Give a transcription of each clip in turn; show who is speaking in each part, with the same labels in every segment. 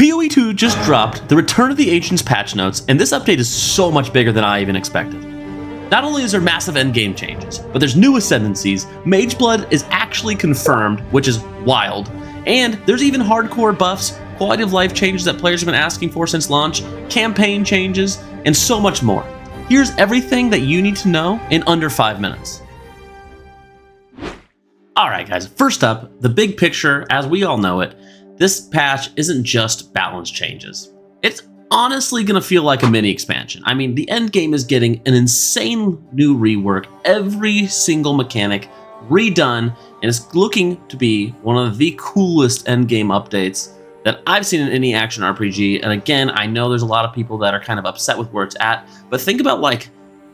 Speaker 1: POE 2 just dropped the Return of the Ancients patch notes, and this update is so much bigger than I even expected. Not only is there massive endgame changes, but there's new Ascendancies, Mageblood is actually confirmed, which is wild, and there's even hardcore buffs, quality of life changes that players have been asking for since launch, campaign changes, and so much more. Here's everything that you need to know in under 5 minutes. Alright guys, first up, the big picture, as we all know it, this patch isn't just balance changes. It's honestly gonna feel like a mini expansion. I mean, the endgame is getting an insane new rework, every single mechanic redone, and it's looking to be one of the coolest endgame updates that I've seen in any action RPG. And again, I know there's a lot of people that are kind of upset with where it's at, but think about, like,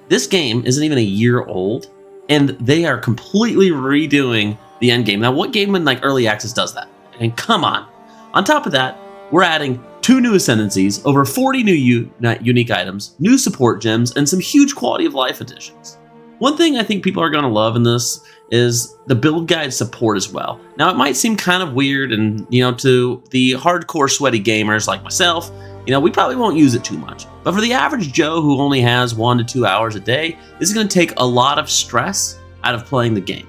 Speaker 1: this game isn't even a year old, and they are completely redoing the endgame. Now, what game in like early access does that? I mean, come on. On top of that, we're adding 2 new Ascendancies, over 40 new unique items, new support gems, and some huge quality of life additions. One thing I think people are going to love in this is the build guide support as well. Now, it might seem kind of weird, and to the hardcore sweaty gamers like myself, we probably won't use it too much. But for the average Joe who only has 1 to 2 hours a day, this is going to take a lot of stress out of playing the game.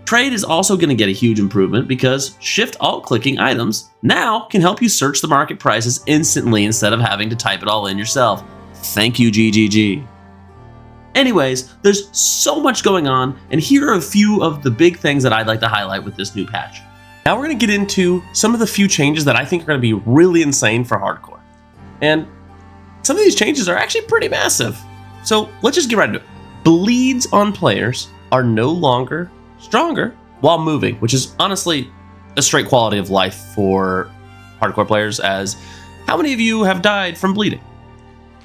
Speaker 1: Trade is also going to get a huge improvement because Shift-Alt clicking items now can help you search the market prices instantly instead of having to type it all in yourself. Thank you, GGG. Anyways, there's so much going on, and here are a few of the big things that I'd like to highlight with this new patch. Now we're going to get into some of the few changes that I think are going to be really insane for hardcore. And some of these changes are actually pretty massive. So let's just get right into it. Bleeds on players are no longer stronger while moving, which is honestly a straight quality of life for hardcore players, as how many of you have died from bleeding?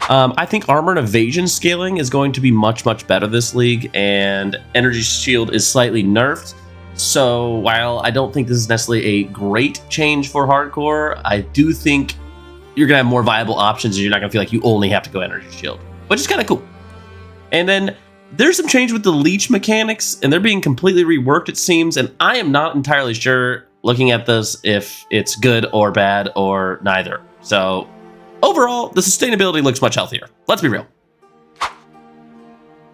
Speaker 1: I think armor and evasion scaling is going to be much, much better this league, and energy shield is slightly nerfed. So while I don't think this is necessarily a great change for hardcore, I do think you're going to have more viable options, and you're not going to feel like you only have to go energy shield, which is kind of cool. And then there's some change with the leech mechanics, and they're being completely reworked, it seems, and I am not entirely sure, looking at this, if it's good or bad or neither. So overall, the sustainability looks much healthier. Let's be real.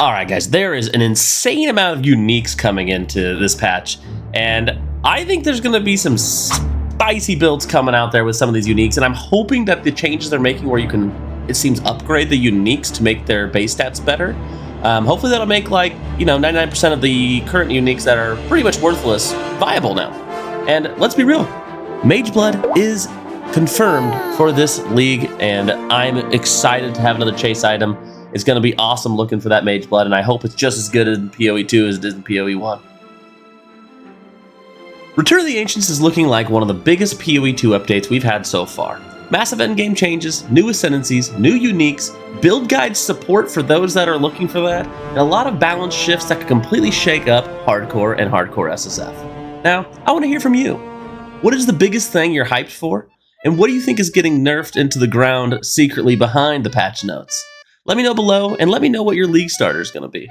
Speaker 1: Alright guys, there is an insane amount of uniques coming into this patch, and I think there's going to be some spicy builds coming out there with some of these uniques, and I'm hoping that the changes they're making where you can, it seems, upgrade the uniques to make their base stats better. Hopefully that'll make, 99% of the current uniques that are pretty much worthless viable now. And let's be real, Mageblood is confirmed for this league, and I'm excited to have another chase item. It's going to be awesome looking for that Mageblood, and I hope it's just as good in POE 2 as it is in POE 1. Return of the Ancients is looking like one of the biggest POE 2 updates we've had so far. Massive endgame changes, new Ascendancies, new uniques, build guide support for those that are looking for that, and a lot of balance shifts that could completely shake up hardcore and hardcore SSF. Now, I want to hear from you. What is the biggest thing you're hyped for? And what do you think is getting nerfed into the ground secretly behind the patch notes? Let me know below, and let me know what your league starter is going to be.